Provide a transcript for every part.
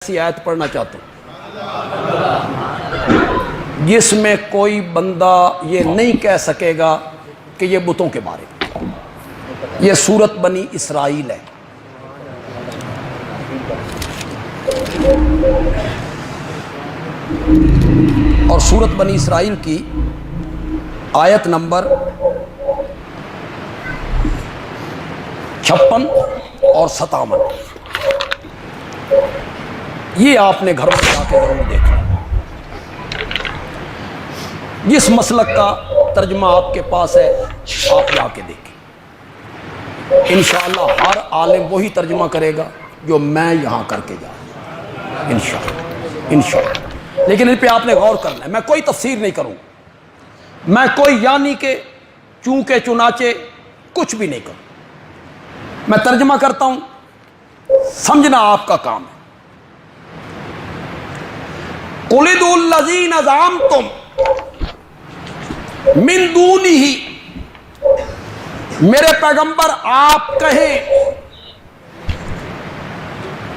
ایسی آیت پڑھنا چاہتا ہوں جس میں کوئی بندہ یہ نہیں کہہ سکے گا کہ یہ بتوں کے بارے میں. یہ سورت بنی اسرائیل ہے. اور سورت بنی اسرائیل کی آیت نمبر 56 اور 57 یہ آپ نے گھروں میں جا کے ضرور دیکھنا. جس مسلک کا ترجمہ آپ کے پاس ہے آپ جا کے دیکھیں. انشاءاللہ ہر عالم وہی ترجمہ کرے گا جو میں یہاں کر کے جا رہا ہوں انشاءاللہ. لیکن ان پہ آپ نے غور کرنا ہے. میں کوئی تفسیر نہیں کروں، میں کوئی یعنی کہ چونکہ چنانچہ کچھ بھی نہیں کروں. میں ترجمہ کرتا ہوں، سمجھنا آپ کا کام ہے. قُلِ ادْعُوا الَّذِينَ زَعَمْتُمْ مِن دُونِهِ، میرے پیغمبر آپ کہیں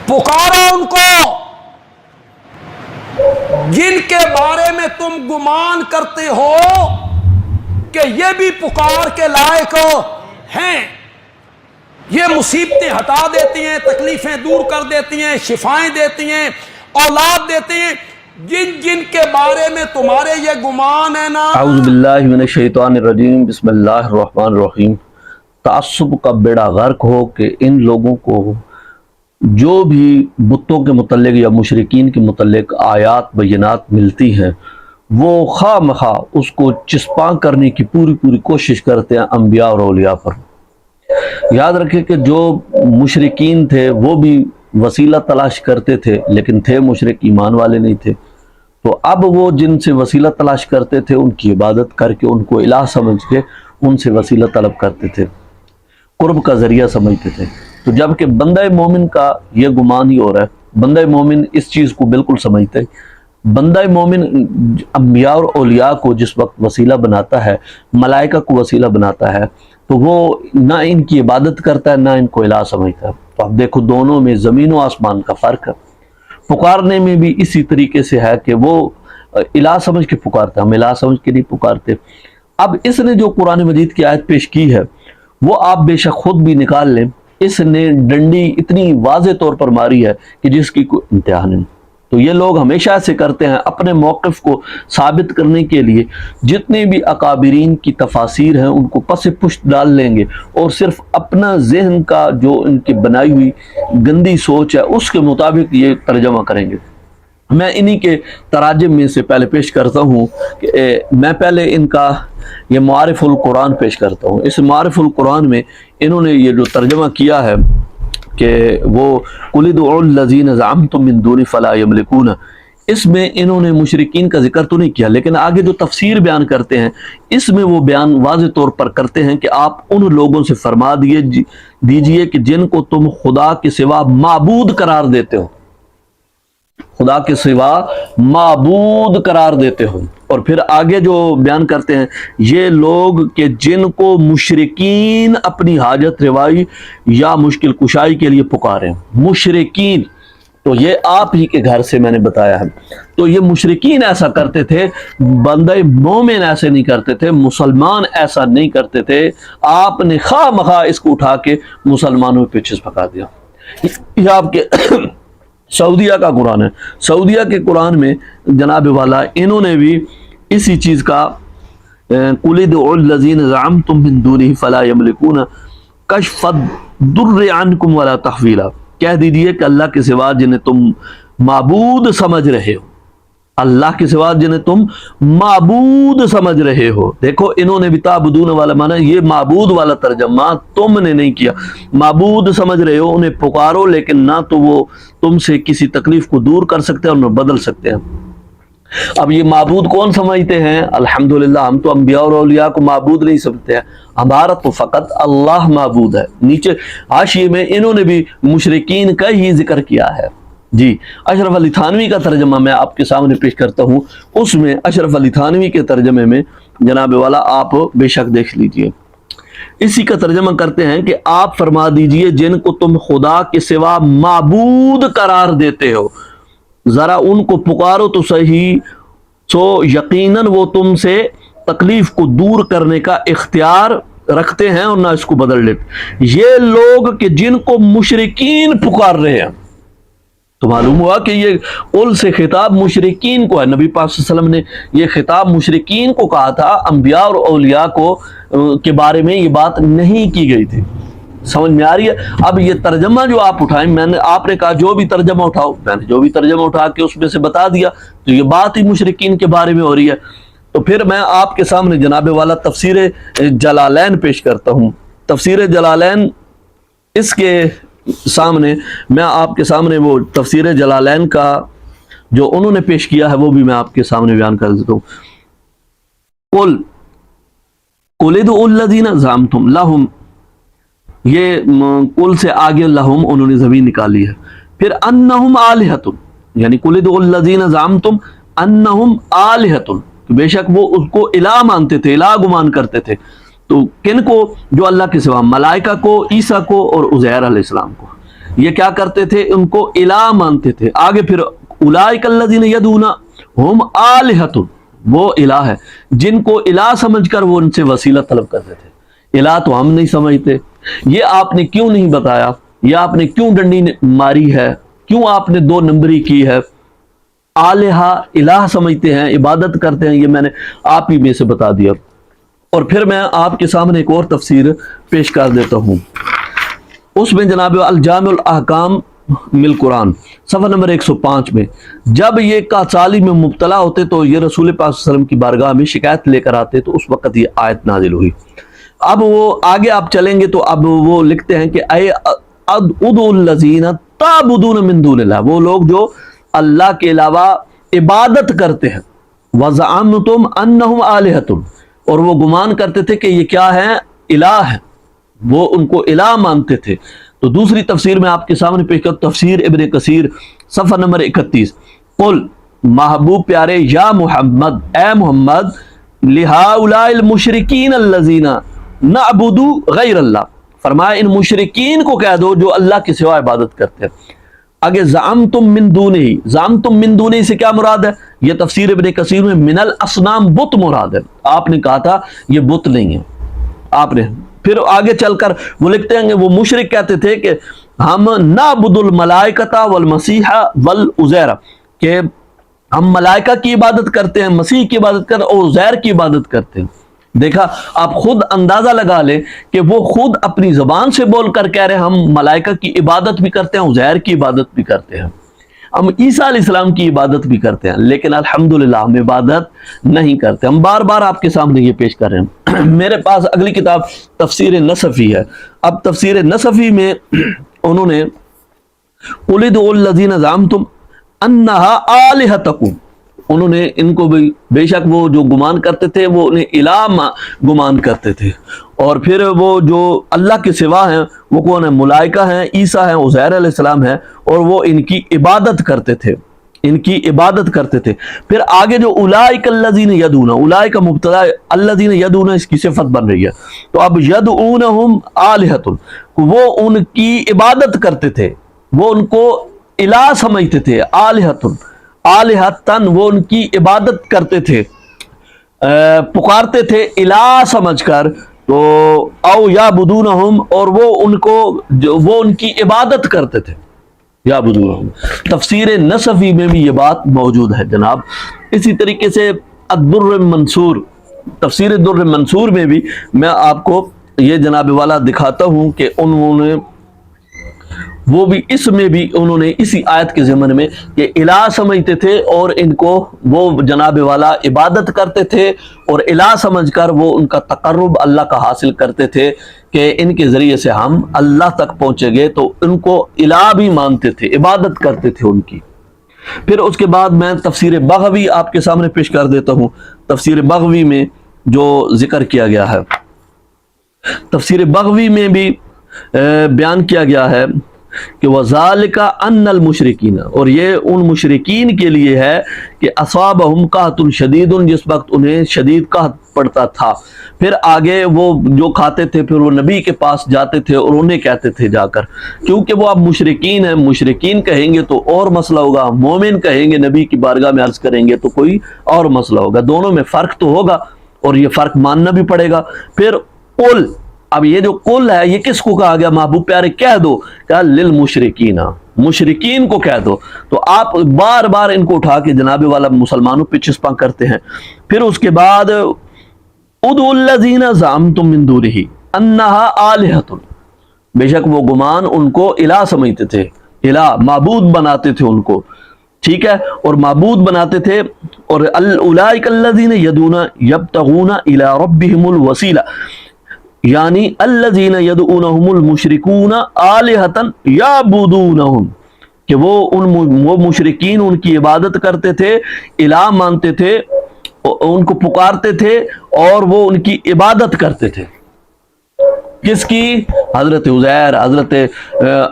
پکارو ان کو جن کے بارے میں تم گمان کرتے ہو کہ یہ بھی پکار کے لائق ہیں. یہ مصیبتیں ہٹا دیتی ہیں، تکلیفیں دور کر دیتی ہیں، شفائیں دیتی ہیں، اولاد دیتی ہیں. جن کے بارے میں تمہارے یہ گمان ہے نا. اعوذ باللہ من الشیطان الرجیم، بسم اللہ الرحمن الرحیم. تعصب کا بیڑا غرق ہو کہ ان لوگوں کو جو بھی بتوں کے متعلق یا مشرکین کے متعلق آیات بینات ملتی ہیں وہ خواہ مخواہ اس کو چسپاں کرنے کی پوری کوشش کرتے ہیں انبیاء اور اولیاء پر. یاد رکھیں کہ جو مشرکین تھے وہ بھی وسیلہ تلاش کرتے تھے لیکن تھے مشرک، ایمان والے نہیں تھے. تو اب وہ جن سے وسیلہ تلاش کرتے تھے ان کی عبادت کر کے ان کو الہ سمجھ کے ان سے وسیلہ طلب کرتے تھے، قرب کا ذریعہ سمجھتے تھے. تو جب کہ بندہ مومن کا یہ گمان ہی ہو رہا ہے، بندہ مومن اس چیز کو بالکل سمجھتا ہے. بندہ مومن انبیاء اور اولیاء کو جس وقت وسیلہ بناتا ہے، ملائکہ کو وسیلہ بناتا ہے، تو وہ نہ ان کی عبادت کرتا ہے نہ ان کو الہ سمجھتا ہے. تو اب دیکھو دونوں میں زمین و آسمان کا فرق ہے. پکارنے میں بھی اسی طریقے سے ہے کہ وہ الہ سمجھ کے پکارتا ہے، ہم الہ سمجھ کے نہیں پکارتے. اب اس نے جو قرآن مجید کی آیت پیش کی ہے وہ آپ بے شک خود بھی نکال لیں. اس نے ڈنڈی اتنی واضح طور پر ماری ہے کہ جس کی کوئی انتہا نہیں. تو یہ لوگ ہمیشہ سے کرتے ہیں اپنے موقف کو ثابت کرنے کے لیے جتنے بھی اکابرین کی تفاسیر ہیں ان کو پس پشت ڈال لیں گے اور صرف اپنا ذہن کا جو ان کی بنائی ہوئی گندی سوچ ہے اس کے مطابق یہ ترجمہ کریں گے. میں انہی کے تراجم میں سے پہلے پیش کرتا ہوں کہ میں پہلے ان کا یہ معارف القرآن پیش کرتا ہوں. اس معارف القرآن میں انہوں نے یہ جو ترجمہ کیا ہے کہ وہ قُلِ ادْعُوا الَّذِينَ زَعَمْتُم مِّن دُونِهِ فَلَا يَمْلِكُونَ، اس میں انہوں نے مشرکین کا ذکر تو نہیں کیا لیکن آگے جو تفسیر بیان کرتے ہیں اس میں وہ بیان واضح طور پر کرتے ہیں کہ آپ ان لوگوں سے فرما دیجئے کہ جن کو تم خدا کے سوا معبود قرار دیتے ہو، خدا کے سوا معبود قرار دیتے ہو. اور پھر آگے جو بیان کرتے ہیں یہ لوگ کہ جن کو مشرکین اپنی حاجت روائی یا مشکل کشائی کے لیے پکارے. مشرکین تو یہ آپ ہی کے گھر سے میں نے بتایا ہے. تو یہ مشرکین ایسا کرتے تھے، بندہ مومن ایسے نہیں کرتے تھے، مسلمان ایسا نہیں کرتے تھے. آپ نے خواہ مخواہ اس کو اٹھا کے مسلمانوں پہ چس پکا دیا. یہ آپ کے سعودیہ کا قرآن ہے. سعودیہ کے قرآن میں جناب والا انہوں نے بھی اسی چیز کا قُلِ ادْعُوا الَّذِينَ زَعَمْتُم مِّن دُونِهِ فَلَا يَمْلِكُونَ كَشْفَ الضُّرِّ عَنْكُمْ وَلَا تَحْوِيلًا، کہہ دیجئے کہ اللہ کے سوا جنہیں تم معبود سمجھ رہے ہو، اللہ کے سوا جنہیں تم معبود سمجھ رہے ہو. دیکھو انہوں نے بھی تعبدون والا مانا، یہ معبود والا ترجمہ تم نے نہیں کیا. معبود سمجھ رہے ہو، انہیں پکارو لیکن نہ تو وہ تم سے کسی تکلیف کو دور کر سکتے ہیں اور نہ بدل سکتے ہیں. اب یہ معبود کون سمجھتے ہیں؟ الحمدللہ ہم تو انبیاء اور اولیاء کو معبود نہیں سمجھتے ہیں، ہمارا تو فقط اللہ معبود ہے. نیچے حاشیے میں انہوں نے بھی مشرکین کا ہی ذکر کیا ہے. جی اشرف علی تھانوی کا ترجمہ میں آپ کے سامنے پیش کرتا ہوں. اس میں اشرف علی تھانوی کے ترجمے میں جناب والا آپ بے شک دیکھ لیجئے. اسی کا ترجمہ کرتے ہیں کہ آپ فرما دیجئے جن کو تم خدا کے سوا معبود قرار دیتے ہو. ذرا ان کو پکارو تو صحیح، سو یقیناً وہ تم سے تکلیف کو دور کرنے کا اختیار رکھتے ہیں اور نہ اس کو بدل لیتے۔ یہ لوگ کہ جن کو مشرکین پکار رہے ہیں، تو معلوم ہوا کہ یہ قل سے خطاب مشرکین کو ہے۔ نبی پاک صلی اللہ علیہ وسلم نے یہ خطاب مشرکین کو کہا تھا، انبیاء اور اولیاء کو کے بارے میں یہ بات نہیں کی گئی تھی۔ سمجھ میں آ رہی ہے؟ اب یہ ترجمہ جو آپ اٹھائیں، آپ نے کہا جو بھی ترجمہ اٹھاؤ، میں نے جو بھی ترجمہ اٹھا کے اس میں سے بتا دیا، تو یہ بات ہی مشرکین کے بارے میں ہو رہی ہے۔ تو پھر میں آپ کے سامنے جناب والا تفسیر جلالین پیش کرتا ہوں۔ تفسیر جلالین، اس کے سامنے میں آپ کے سامنے وہ تفسیر جلالین کا جو انہوں نے پیش کیا ہے وہ بھی میں آپ کے سامنے بیان کر دیتا ہوں۔ قل ادعوا الذین زعمتم لہم، یہ قل سے آگے لہم انہوں نے ضمیر نکالی ہے، پھر انہم آلہۃ، یعنی قل ادعوا الذین زعمتم انہم آلہۃ، بے شک وہ اس کو الہ مانتے تھے، الہ گمان کرتے تھے۔ تو کن کو؟ جو اللہ کے سوا، ملائکہ کو، عیسیٰ کو اور عزیر علیہ السلام کو۔ یہ کیا کرتے تھے؟ ان کو الہ مانتے تھے۔ آگے پھر اولئک الذین یدعون ہم آلہۃ، وہ الہ ہے جن کو الہ سمجھ کر وہ ان سے وسیلہ طلب کرتے تھے۔ الہ تو ہم نہیں سمجھتے، یہ آپ نے کیوں نہیں بتایا؟ یہ آپ نے کیوں ڈنڈی ماری ہے؟ کیوں آپ نے 2 نمبری کی ہے؟ آلہہ الہ سمجھتے ہیں، عبادت کرتے ہیں، یہ میں نے آپ ہی میں سے بتا دیا۔ اور پھر میں آپ کے سامنے ایک اور تفسیر پیش کر دیتا ہوں، اس میں جناب الجامع الاحکام من قرآن صفحہ نمبر 105 میں، جب یہ کاچالی میں مبتلا ہوتے تو یہ رسول پاک صلی اللہ علیہ وسلم کی بارگاہ میں شکایت لے کر آتے، تو اس وقت یہ آیت نازل ہوئی۔ اب وہ آگے آپ چلیں گے تو اب وہ لکھتے ہیں کہ اے ادعوا الذین تعبدون من دون اللہ، وہ لوگ جو اللہ کے علاوہ عبادت کرتے ہیں، وزعمتم انہم آلہۃ، اور وہ گمان کرتے تھے کہ یہ کیا ہے؟ الہ ہے، وہ ان کو الہ مانتے تھے۔ تو دوسری تفسیر میں آپ کے سامنے پیش کرتا ہوں، تفسیر ابن کثیر صفحہ نمبر 31، قل، محبوب پیارے، یا محمد، اے محمد، لہؤلاء المشرکین الذین نعبد غیر اللہ، فرمایا ان مشرکین کو کہہ دو جو اللہ کے سوا عبادت کرتے ہیں۔ آگے زعمتم من دونہ، زعمتم من دونہ سے کیا مراد ہے؟ یہ تفسیر ابن کثیر میں من الاصنام، بت مراد ہے۔ آپ نے کہا تھا یہ بت نہیں ہے، آپ نے پھر آگے چل کر وہ لکھتے ہیں کہ وہ مشرک کہتے تھے کہ ہم نعبد الملائکۃ والمسیح والعزیر، کہ ہم ملائکہ کی عبادت کرتے ہیں، مسیح کی عبادت کرتے ہیں اور عزیر کی عبادت کرتے ہیں۔ دیکھا، آپ خود اندازہ لگا لیں کہ وہ خود اپنی زبان سے بول کر کہہ رہے ہیں ہم ملائکہ کی عبادت بھی کرتے ہیں، عزیر کی عبادت بھی کرتے ہیں، ہم عیسیٰ علیہ السلام کی عبادت بھی کرتے ہیں، لیکن الحمدللہ ہم عبادت نہیں کرتے۔ ہم بار بار آپ کے سامنے یہ پیش کر رہے ہیں۔ میرے پاس اگلی کتاب تفسیر نصفی ہے۔ اب تفسیر نصفی میں انہوں نے قل ادعوا الذین زعمتم انہا آلہۃکم، انہوں نے ان کو بھی، بے شک وہ جو گمان کرتے تھے وہ انہیں الہ گمان کرتے تھے، اور پھر وہ جو اللہ کے سوا ہیں وہ کون ہے؟ ملائکہ ہیں، عیسیٰ ہیں، عزیر علیہ السلام ہیں، اور وہ ان کی عبادت کرتے تھے، ان کی عبادت کرتے تھے۔ پھر آگے جو اولئک الذین یدعون، اولئک مبتدا، الذین یدعون اس کی صفت بن رہی ہے، تو اب یدعونہم آلہۃ، وہ ان کی عبادت کرتے تھے، وہ ان کو الہ سمجھتے تھے، آلہۃ، آلہتن، وہ ان کی عبادت کرتے تھے، پکارتے تھے الہ سمجھ کر، تو او یعبدونہم، اور وہ ان کی عبادت کرتے تھے، یعبدونہم۔ تفسیر نصفی میں بھی یہ بات موجود ہے جناب۔ اسی طریقے سے الدر منصور، تفسیر در منصور میں بھی میں آپ کو یہ جناب والا دکھاتا ہوں کہ انہوں نے وہ بھی اس میں بھی انہوں نے اسی آیت کے ضمن میں کہ الہ سمجھتے تھے اور ان کو وہ جناب والا عبادت کرتے تھے، اور الہ سمجھ کر وہ ان کا تقرب اللہ کا حاصل کرتے تھے کہ ان کے ذریعے سے ہم اللہ تک پہنچے گے، تو ان کو الہ بھی مانتے تھے، عبادت کرتے تھے ان کی۔ پھر اس کے بعد میں تفسیر بغوی آپ کے سامنے پیش کر دیتا ہوں۔ تفسیر بغوی میں جو ذکر کیا گیا ہے، تفسیر بغوی میں بھی بیان کیا گیا ہے کہ وَذَلِكَ أَنَّ الْمُشْرِكِينَ، اور یہ ان مشرکین کے لیے ہے کہ اصابہم قحط شدید، جس وقت انہیں شدید قحط پڑتا تھا، پھر آگے وہ جو کھاتے تھے پھر وہ نبی کے پاس جاتے تھے اور انہیں کہتے تھے جا کر، کیونکہ وہ اب مشرکین ہیں، مشرکین کہیں گے تو اور مسئلہ ہوگا، مومن کہیں گے نبی کی بارگاہ میں عرض کریں گے تو کوئی اور مسئلہ ہوگا، دونوں میں فرق تو ہوگا اور یہ فرق ماننا بھی پڑے گا۔ پھر قل، اب یہ جو قل ہے یہ کس کو کہا گیا؟ محبوب پیارے کہہ دو، کہا للمشرکین، مشرکین کو کہہ دو۔ تو آپ بار بار ان کو اٹھا کے جناب والا مسلمانوں پہ چسپاں کرتے ہیں۔ پھر اس کے بعد ادعوا الذین زعمتم من دونہ انہا آلہۃ، بے شک وہ گمان ان کو الہ سمجھتے تھے، الہ معبود بناتے تھے ان کو، ٹھیک ہے، اور معبود بناتے تھے۔ اور اولئک الذین یدعون یبتغون الی ربہم الوسیلہ، یعنی الذین یدعونہم المشرکون آلہۃ یعبدونہم، کہ وہ مشرکین ان کی عبادت کرتے تھے، الہ مانتے تھے، ان کو پکارتے تھے اور وہ ان کی عبادت کرتے تھے۔ کس کی؟ حضرت عزیر، حضرت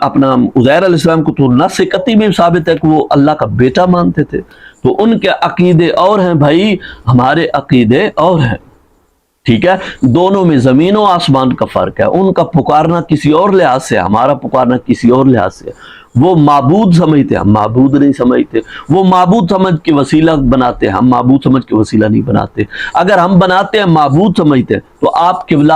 اپنا عزیر علیہ السلام کو تو نص قطعی میں ثابت ہے کہ وہ اللہ کا بیٹا مانتے تھے۔ تو ان کے عقیدے اور ہیں بھائی، ہمارے عقیدے اور ہیں، ٹھیک ہے، دونوں میں زمین و آسمان کا فرق ہے۔ ان کا پکارنا کسی اور لحاظ سے، ہمارا پکارنا کسی اور لحاظ سے۔ وہ معبود سمجھتے، ہم معبود نہیں سمجھتے۔ وہ معبود سمجھ کے وسیلہ بناتے، ہم معبود سمجھ کے وسیلہ نہیں بناتے۔ اگر ہم بناتے ہیں معبود سمجھتے تو آپ قبلہ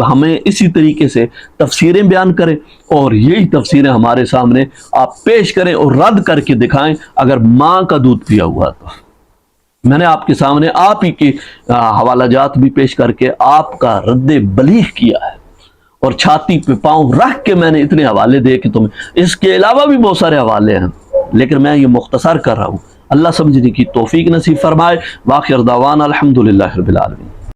ہمیں اسی طریقے سے تفسیریں بیان کریں اور یہی تفسیریں ہمارے سامنے آپ پیش کریں اور رد کر کے دکھائیں۔ اگر ماں کا دودھ پیا ہوا تو میں نے آپ کے سامنے آپ ہی کے حوالہ جات بھی پیش کر کے آپ کا رد بلیغ کیا ہے، اور چھاتی پہ پاؤں رکھ کے میں نے اتنے حوالے دے کہ تمہیں، اس کے علاوہ بھی بہت سارے حوالے ہیں، لیکن میں یہ مختصر کر رہا ہوں۔ اللہ سمجھنے کی توفیق نصیب فرمائے۔ وآخر دعوانا الحمدللہ رب العالمین۔